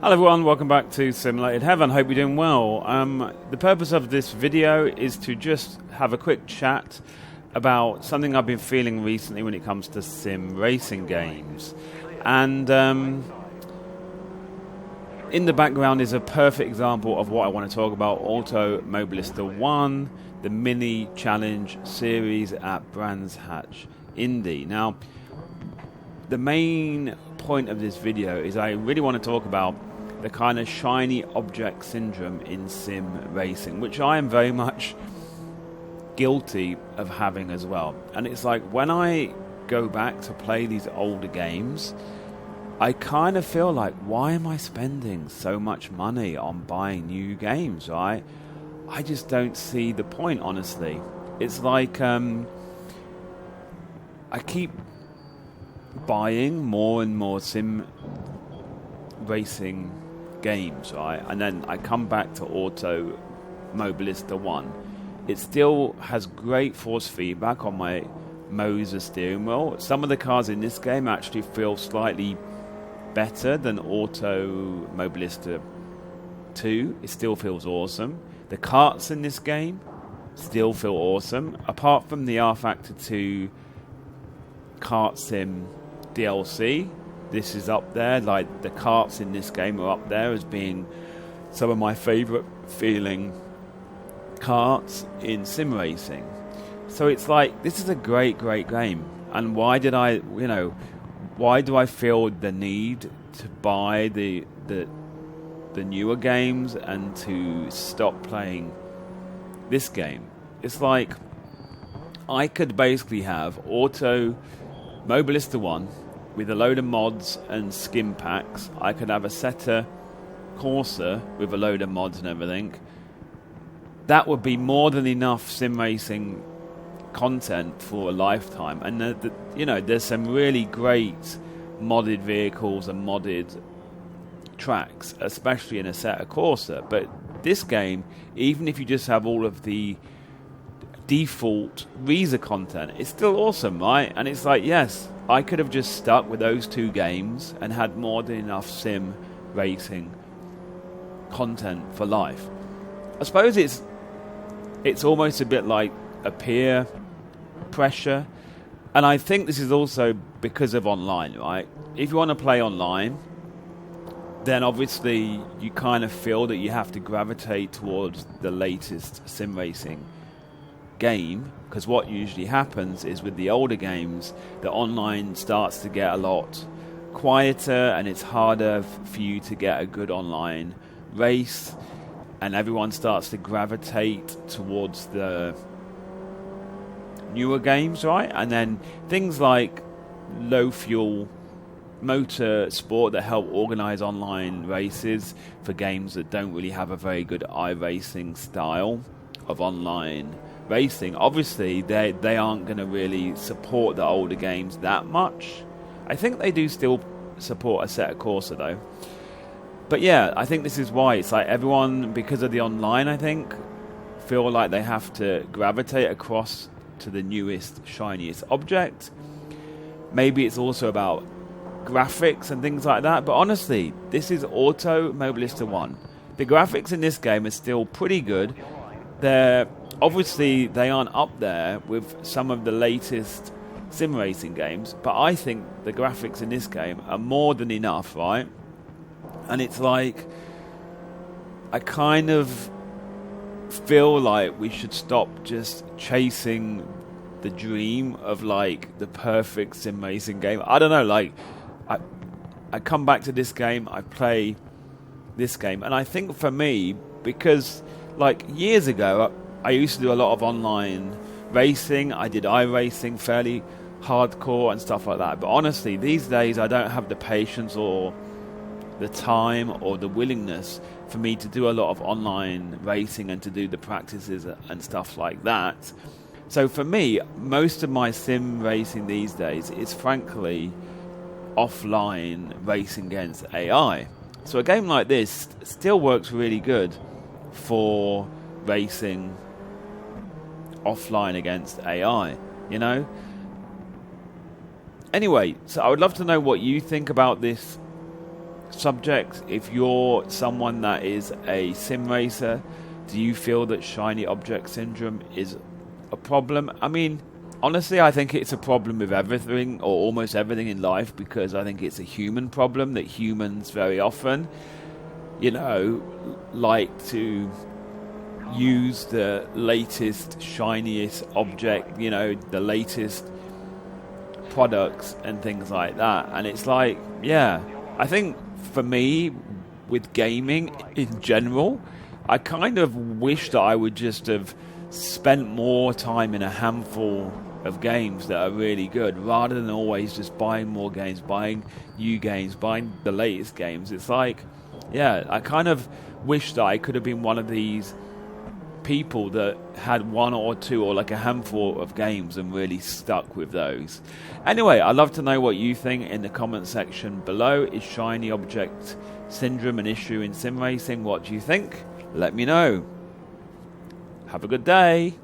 Hello everyone, welcome back to Simulated Heaven. Hope you're doing well. The purpose of this video is to just have a quick chat about something I've been feeling recently when it comes to sim racing games. And in the background is a perfect example of what I want to talk about: AutoMobilista One, the mini challenge series at Brands Hatch Indy. Now, the main point of this video is I really want to talk about the kind of shiny object syndrome in sim racing, which I am very much guilty of having as well. And it's like, when I go back to play these older games, I kind of feel like, why am I spending so much money on buying new games, right? I just don't see the point, honestly. It's like I keep buying more and more sim racing games, right? And then I come back to AutoMobilista One. It still has great force feedback on my Moser steering wheel. Some of the cars in this game actually feel slightly better than AutoMobilista 2. It still feels awesome. The karts in this game still feel awesome, apart from the R Factor 2 kart sim DLC. This is up there, like the karts in this game are up there as being some of my favourite feeling karts in sim racing. So it's like, this is a great game, and why do I feel the need to buy the newer games and to stop playing this game? It's like, I could basically have AutoMobilista One with a load of mods and skin packs. I could have Asetto Corsa with a load of mods and everything. That would be more than enough sim racing content for a lifetime. And there's some really great modded vehicles and modded tracks, especially in Asetto Corsa. But this game, even if you just have all of the default Reza content, it's still awesome, right? And it's like, yes, I could have just stuck with those two games and had more than enough sim racing content for life. I suppose it's almost a bit like a peer pressure, and I think this is also because of online, right? If you want to play online, then obviously you kind of feel that you have to gravitate towards the latest sim racing game, because what usually happens is with the older games, the online starts to get a lot quieter and it's harder for you to get a good online race, and everyone starts to gravitate towards the newer games, right? And then things like low fuel motor sport that help organize online races for games that don't really have a very good iRacing style of online racing, obviously they aren't going to really support the older games that much. I think they do still support Asetto Corsa though. But yeah, I think this is why it's like everyone, because of the online, I think, feel like they have to gravitate across to the newest, shiniest object. Maybe it's also about graphics and things like that, but honestly, this is AutoMobilista One. The graphics in this game are still pretty good. Obviously, they aren't up there with some of the latest sim racing games, but I think the graphics in this game are more than enough, right? And it's like, I kind of feel like we should stop just chasing the dream of like the perfect sim racing game. I don't know, like I come back to this game, I play this game, and I think for me, because like years ago I used to do a lot of online racing. I did iRacing fairly hardcore and stuff like that. But honestly, these days I don't have the patience or the time or the willingness for me to do a lot of online racing and to do the practices and stuff like that. So for me, most of my sim racing these days is frankly offline racing against AI. So a game like this still works really good for racing offline against AI, you know? Anyway, so I would love to know what you think about this subject. If you're someone that is a sim racer, do you feel that shiny object syndrome is a problem? I mean, honestly, I think it's a problem with everything, or almost everything in life, because I think it's a human problem that humans very often, like to use the latest, shiniest object, the latest products and things like that. And it's like, yeah, I think for me, with gaming in general, I kind of wish that I would just have spent more time in a handful of games that are really good, rather than always just buying more games, buying new games, buying the latest games. It's like, yeah, I kind of wish that I could have been one of these people that had one or two, or like a handful of games, and really stuck with those. Anyway, I'd love to know what you think in the comment section below. Is shiny object syndrome an issue in sim racing? What do you think? Let me know. Have a good day.